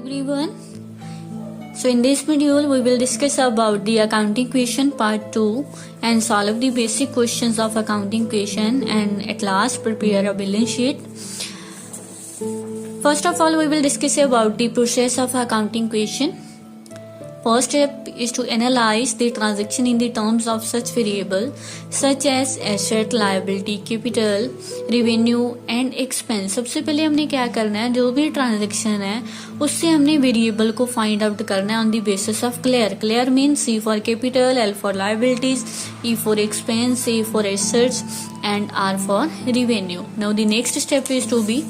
everyone. So in this module we will discuss about the accounting question part 2 and solve the basic questions of accounting question and at last prepare a balance sheet. First of all we will discuss about the process of accounting question. First step is to analyze the transaction in the terms of such variable such as asset, liability, capital, revenue and expense. सबसे पहले हमने क्या करना है, जो भी transaction है उससे हमने वेरिएबल को फाइंड आउट करना है on the basis of clear. Clear means C for capital, L for liabilities, E for expense, A for assets and R for revenue. Now the next step is to be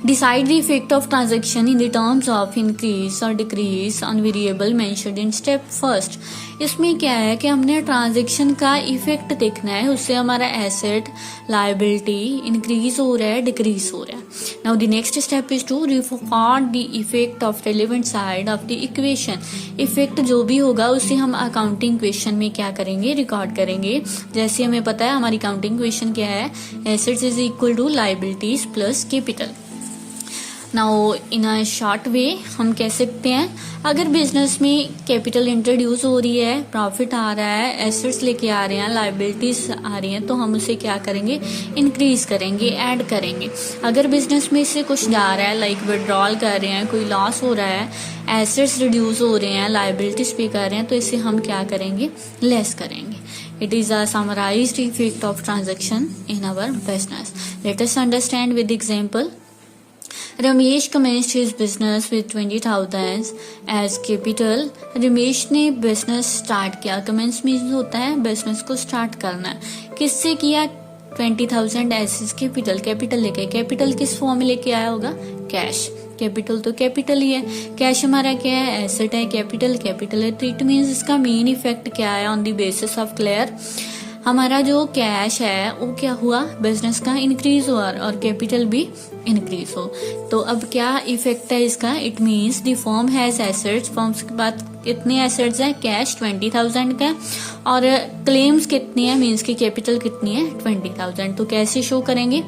decide the effect of transaction in the terms of increase or decrease on variable mentioned in step first. इसमें क्या है कि हमने transaction का effect देखना है, उससे हमारा एसेट लायबिलिटी इंक्रीज हो रहा है डिक्रीज हो रहा है. Now the next step is to record the effect of relevant side of the equation. Effect जो भी होगा उसे हम अकाउंटिंग इक्वेशन में क्या करेंगे, रिकॉर्ड करेंगे. जैसे हमें पता है हमारी अकाउंटिंग इक्वेशन क्या है, assets is equal to liabilities plus capital. Now in a short way हम कह सकते हैं अगर बिजनेस में कैपिटल इंट्रोड्यूस हो रही है, प्रॉफिट आ रहा है, एसेट्स लेके आ रहे हैं, लायबिलिटीज आ रही हैं, तो हम उसे क्या करेंगे, इंक्रीज करेंगे, ऐड करेंगे. अगर बिजनेस में से कुछ जा रहा है लाइक विड्रॉल कर रहे हैं, कोई लॉस हो रहा है, एसेट्स रिड्यूस हो रहे हैं, लायबिलिटीज पे कर रहे हैं, तो इसे हम क्या करेंगे, लेस करेंगे. It is a summarized effect of transaction in our business. Let us understand with example. Ramesh commenced his business with 20,000 as capital. Ramesh ने बिजनेस स्टार्ट किया. कमेंस मीन्स होता है बिजनेस को स्टार्ट करना. किससे किया, 20,000 एज कैपिटल. कैपिटल लेके, कैपिटल किस फॉर्म में लेके आया होगा, कैश. कैपिटल तो कैपिटल ही है, कैश हमारा क्या है, एसेट है, कैपिटल कैपिटल है. तो इट मीन्स इसका मेन इफेक्ट क्या है on the basis of clear, हमारा जो कैश है वो क्या हुआ, बिजनेस का इंक्रीज हुआ और कैपिटल भी इंक्रीज हो. तो अब क्या इफेक्ट है इसका, it means the firm has assets. Firms के बाद कितने एसेट्स है, कैश 20,000 का और क्लेम्स कितनी है, मीन्स की कैपिटल कितनी है, 20,000. तो कैसे शो करेंगे,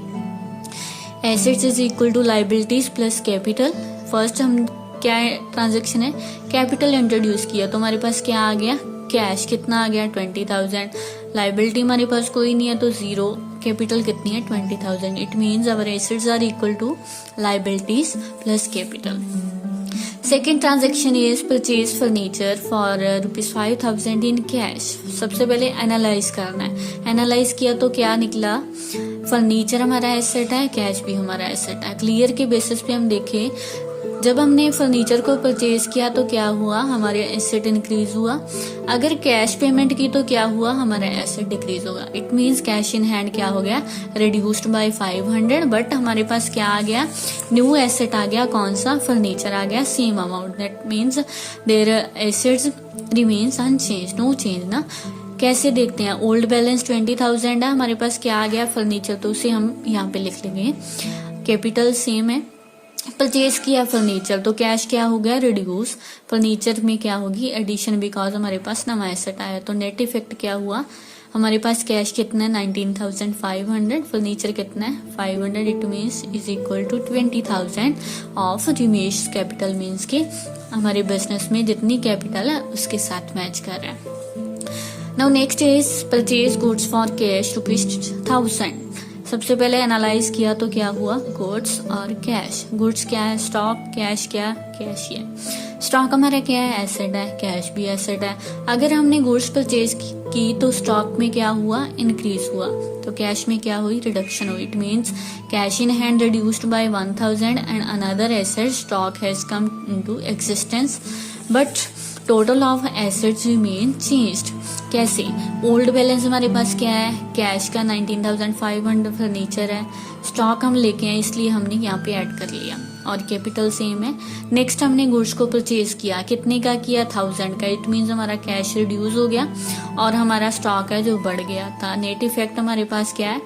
assets is equal to liabilities plus capital. First हम क्या ट्रांजेक्शन है, कैपिटल इंट्रोड्यूस किया तो हमारे पास क्या आ गया, कैश कितना आ गया 20,000, लायबिलिटी हमारे पास कोई नहीं है तो 0, कैपिटल कितनी है 20,000. It means our assets are equal to liabilities plus capital. Second transaction is purchase furniture for ₹5,000 in cash. सबसे पहले एनालाइज करना है. एनालाइज किया तो क्या निकला, फर्नीचर हमारा एसेट है, कैश भी हमारा एसेट है. क्लियर के बेसिस पे हम देखें, जब हमने फर्नीचर को परचेज किया तो क्या हुआ, हमारे एसेट इंक्रीज हुआ. अगर कैश पेमेंट की तो क्या हुआ, हमारा एसेट डिक्रीज होगा. It means cash in hand क्या हो गया, रिड्यूस्ड बाय 500. बट हमारे पास क्या आ गया, न्यू एसेट आ गया, कौन सा, फर्नीचर आ गया, same amount. That means their assets remains unchange, no change ना. कैसे देखते हैं, ओल्ड बैलेंस 20,000 है, हमारे पास क्या आ गया, फर्नीचर, तो उसे हम यहाँ पे लिख लेंगे. कैपिटल सेम है, परचेज किया फर्नीचर तो कैश क्या हो गया, रिड्यूस. फर्नीचर में क्या होगी, एडिशन, बिकॉज हमारे पास नवा एसेट आया. तो नेट इफेक्ट क्या हुआ, हमारे पास कैश कितना है 19,500, फर्नीचर कितना है 500. It means is equal to 20,000 of Ramesh capital. Means के हमारे बिजनेस में जितनी कैपिटल है उसके साथ मैच कर रहा है. Now next is purchase goods for cash ₹1,000. सबसे पहले एनालाइज किया तो क्या हुआ, गुड्स और कैश. गुड्स क्या है, स्टॉक, कैश क्या, कैश ही है. स्टॉक हमारा क्या है, एसेट है, कैश भी एसेट है. अगर हमने गुड्स परचेज की तो स्टॉक में क्या हुआ, इंक्रीज हुआ, तो कैश में क्या हुई, रिडक्शन हुई. It means cash in hand reduced by 1,000 and another asset stock has come into existence but total of assets remain changed. कैसे, ओल्ड बैलेंस हमारे पास क्या है, कैश का 19,500, फर्नीचर है, स्टॉक हम लेके आए इसलिए हमने यहाँ पे ऐड कर लिया और कैपिटल सेम है. नेक्स्ट हमने गुड्स को परचेज किया, कितने का किया, 1000 का. इट मीन्स हमारा कैश रिड्यूस हो गया और हमारा स्टॉक है जो बढ़ गया था. नेट इफेक्ट हमारे पास क्या है,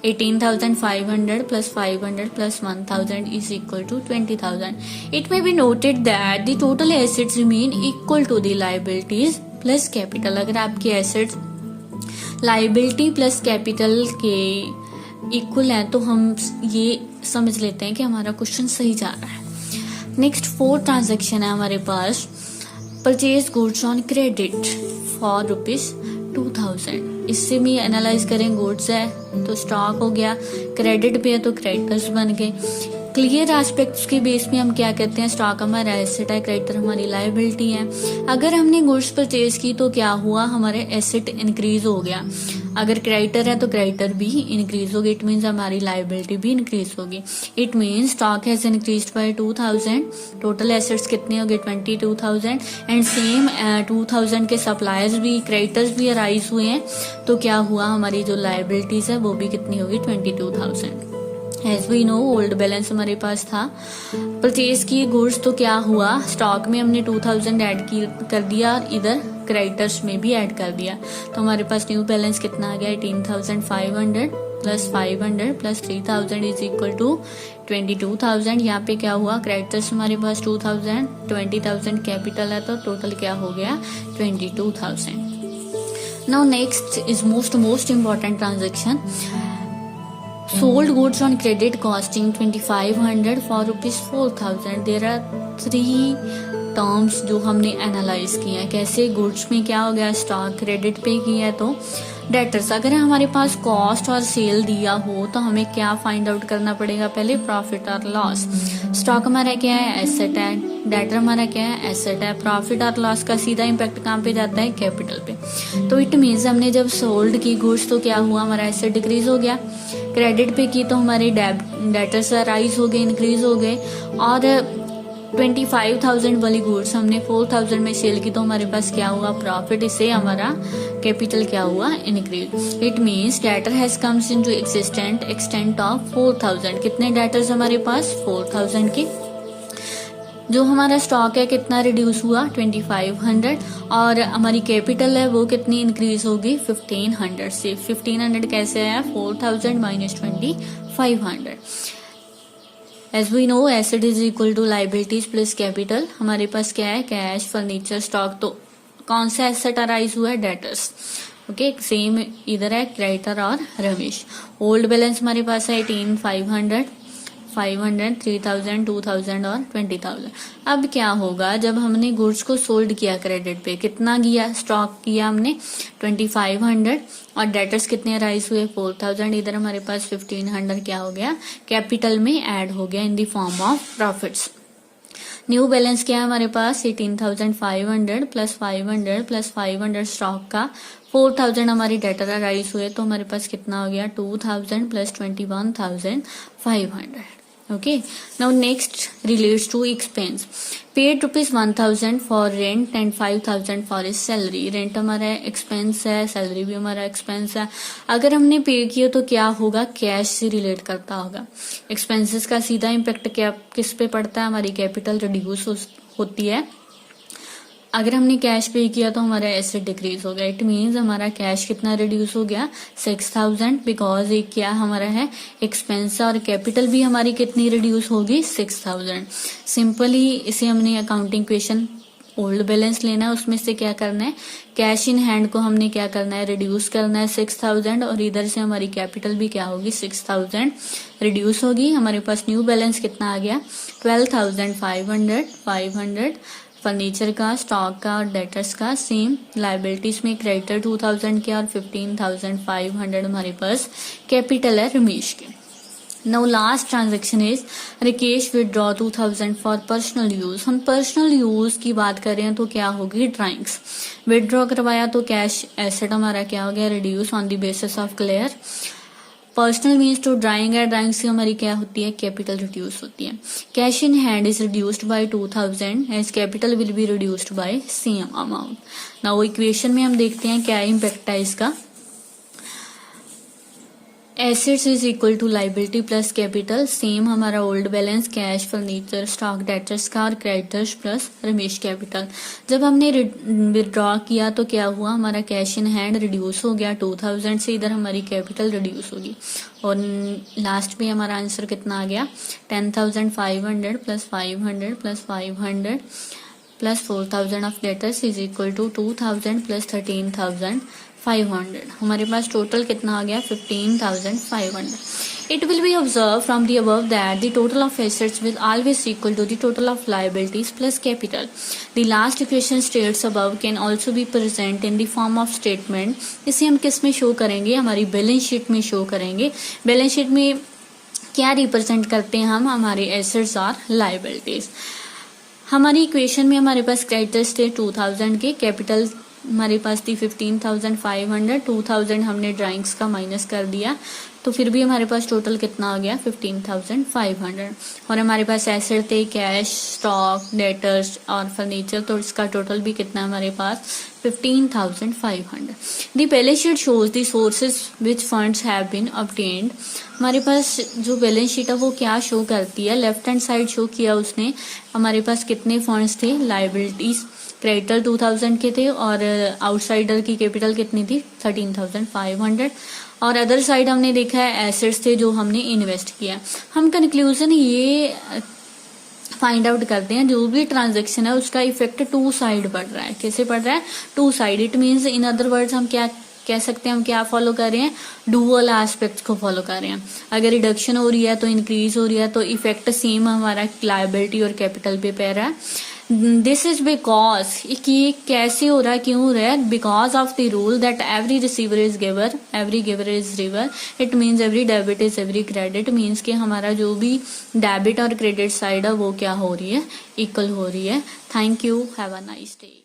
18,500 plus 500 plus 1,000 is equal to 20,000. It may be noted that the total assets remain equal to the liabilities plus capital. अगर आपके assets liability plus capital के इक्वल है तो हम ये समझ लेते हैं कि हमारा क्वेश्चन सही जा रहा है. नेक्स्ट 4 ट्रांजेक्शन है हमारे पास, purchase goods on credit for ₹2000। इससे भी एनालाइज करें, गुड्स है तो स्टॉक हो गया, क्रेडिट पे है तो क्रेडिटर्स बन गए। क्लियर एस्पेक्ट्स के बेस में हम क्या कहते हैं, स्टॉक हमारा एसेट है, क्रेडिटर हमारी लायबिलिटी है। अगर हमने गुड्स परचेज की तो क्या हुआ, हमारे एसेट इंक्रीज हो गया। अगर क्रेडिटर है तो क्रेडिटर भी इंक्रीज होगी, इट मीन्स हमारी लायबिलिटी भी इंक्रीज होगी। It means stock has increased by 2000, total assets कितने हो गए 22,000, एंड सेम 2000 के सप्लायर्स भी, क्रेडिटर्स भी अराइज हुए हैं, तो क्या हुआ, हमारी जो लायबिलिटीज है वो भी कितनी होगी 22,000। As we know old balance हमारे पास था, परचेज की गुड्स तो क्या हुआ, स्टॉक में हमने 2000 ऐड कर दिया और इधर क्रेडिटर्स में भी ऐड कर दिया, तो हमारे पास न्यू बैलेंस कितना आ गया 18,500 plus 500 plus 3000 is equal to 22,000। यहाँ पे क्या हुआ, क्रेडिटर्स हमारे पास 2000, 20,000 कैपिटल है, तो टोटल क्या हो गया 22,000। Now next is most important transaction, sold goods on credit costing 2,500 for ₹4,000। There are 3 terms जो हमने एनालाइज किए हैं। कैसे, गुड्स में क्या हो गया, स्टॉक क्रेडिट पे किया है तो डेटर्स। अगर हमारे पास कॉस्ट और सेल दिया हो तो हमें क्या फाइंड आउट करना पड़ेगा, पहले प्रॉफिट और लॉस। स्टॉक हमारा क्या है, एसेट है, डेटर हमारा क्या है, एसेट है। प्रॉफिट और लॉस का सीधा इम्पैक्ट कहाँ पे जाता है, कैपिटल पे। तो इट मीन्स हमने जब सोल्ड की गुड्स तो क्या हुआ, हमारा एसेट डिक्रीज हो गया। क्रेडिट पे की तो हमारे डेटर्स राइज हो गए, इंक्रीज हो गए। और 25,000 वाली गुड्स हमने 4,000 में सेल की तो हमारे पास क्या हुआ, प्रॉफिट। इससे हमारा कैपिटल क्या हुआ, increase. It means debtor has comes into extent of 4,000। कितने डेटर्स हमारे पास, 4,000 के। जो हमारा स्टॉक है कितना रिड्यूस हुआ, 2,500, और हमारी कैपिटल है वो कितनी इंक्रीज होगी 1,500 से। 1,500 कैसे आया, 4,000 minus 2,500। As we know asset is equal to liabilities plus capital. हमारे पास क्या है, कैश, फर्नीचर, स्टॉक। तो कौन सा एसेट अराइज हुआ है, डेटर्स। ओके, सेम इधर है क्रेडिटर और रमेश। ओल्ड बैलेंस हमारे पास है 18,500, 500, 3,000, 2,000 और 20,000। अब क्या होगा, जब हमने गुड्स को सोल्ड किया क्रेडिट पे, कितना किया, स्टॉक किया हमने 2,500 और डेटर्स कितने राइज हुए 4,000। इधर हमारे पास 1,500 क्या हो गया, कैपिटल में ऐड हो गया in the form of profits. New balance क्या है हमारे पास, 18,500 प्लस 500 प्लस 500 स्टॉक का, 4,000 हमारी डेटर राइज हुए, तो हमारे पास कितना हो गया 2,000 plus 21,500। Okay, now next relates to expense. Paid ₹1,000 for rent and 5,000 for his salary. Rent हमारा एक्सपेंस है, सैलरी भी हमारा एक्सपेंस है। अगर हमने पे किया तो क्या होगा, कैश से रिलेट करता होगा। एक्सपेंसेस का सीधा इम्पैक्ट क्या किस पे पड़ता है, हमारी कैपिटल रिड्यूस होती है। अगर हमने कैश पे किया तो हमारा एसेट डिक्रीज हो गया। इट मीन्स हमारा कैश कितना रिड्यूस हो गया 6,000, बिकॉज एक क्या हमारा है एक्सपेंस, और कैपिटल भी हमारी कितनी रिड्यूस होगी 6,000। सिंपली इसे हमने अकाउंटिंग क्वेश्चन ओल्ड बैलेंस लेना है, उसमें से क्या करना है, कैश इन हैंड को हमने क्या करना है, रिड्यूस करना है 6,000, और इधर से हमारी कैपिटल भी क्या होगी 6,000 रिड्यूस होगी। हमारे पास न्यू बैलेंस कितना आ गया 12,500, 500 फर्नीचर का, स्टॉक का और डेटर्स का। सेम लाइबिलिटीज में क्रेडिटर 2,000 के और 15,500 हमारे पास कैपिटल है रमेश के। Now last transaction is Rikesh withdraw 2,000 for personal use. हम पर्सनल यूज की बात कर रहे हैं तो क्या होगी, ड्राइंग्स। विदड्रॉ करवाया तो कैश एसेट हमारा क्या हो गया, reduce on the basis of clear. Personal means to drawing है, ड्राइंग से हमारी क्या होती है, कैपिटल रिड्यूस होती है। Cash in hand is reduced by 2,000 as capital will be reduced by same amount. Now equation में हम देखते हैं क्या इम्पैक्ट है इसका। Assets is equal to liability plus capital, same हमारा old balance, cash, furniture, stock, debtors का और क्रेडिटर्स प्लस रमेश कैपिटल। जब हमने विदड्रॉ किया तो क्या हुआ, हमारा कैश इन हैंड रिड्यूस हो गया 2,000 से, इधर हमारी कैपिटल रिड्यूस होगी, और लास्ट में हमारा आंसर कितना आ गया 10,500 plus 500 plus 500 plus 4,000 of debtors is equal to 2,000 plus 13,500 15,500, हमारे पास टोटल कितना आ गया 15,500. It will be observed from the above that the total of assets will always equal to the total of liabilities plus capital. The last equation states above can also be present in the form of statement. इसे हम किस में show करेंगे, हमारी balance sheet में show करेंगे. Balance sheet में क्या रिप्रेजेंट करते हैं हम, हमारे एसेट्स और लाइबिलिटीज. हमारी इक्वेशन में हमारे पास क्रेडिटर्स थे 2000 के, कैपिटल हमारे पास थी 15,500, 2000 हमने ड्राइंग्स का माइनस कर दिया तो फिर भी हमारे पास टोटल कितना आ गया 15,500. और हमारे पास एसेट थे कैश, स्टॉक, डेटर्स और फर्नीचर, तो इसका टोटल भी कितना हमारे पास 15,500. The balance sheet shows the sources which funds have been obtained. हमारे पास जो बैलेंस शीट है वो क्या शो करती है, लेफ्ट हैंड साइड शो किया उसने हमारे पास कितने फंड्स थे, लाइबिलिटीज. क्रेडिटर 2000 के थे और आउटसाइडर की कैपिटल कितनी थी 13,500. और अदर साइड हमने देखा है एसेट्स थे जो हमने इन्वेस्ट किया. हम कंक्लूजन ये फाइंड आउट करते हैं जो भी ट्रांजैक्शन है उसका इफेक्ट टू साइड पड़ रहा है. कैसे पड़ रहा है, two side. It means in other words हम क्या कह सकते हैं, हम क्या फॉलो कर रहे हैं, डुअल एस्पेक्ट को फॉलो कर रहे हैं. अगर रिडक्शन हो रही है तो इंक्रीज हो रही है तो इफेक्ट सेम हमारा लायबिलिटी और कैपिटल पे पड़ रहा है. दिस इज बिकॉज कि कैसे हो रहा है, क्यों हो रहा है, because of the rule that every receiver is giver, every giver is river. It means every debit is every credit. Means कि हमारा जो भी डेबिट और क्रेडिट साइड है वो क्या हो रही है, इक्वल हो रही है. Thank you, have a nice day.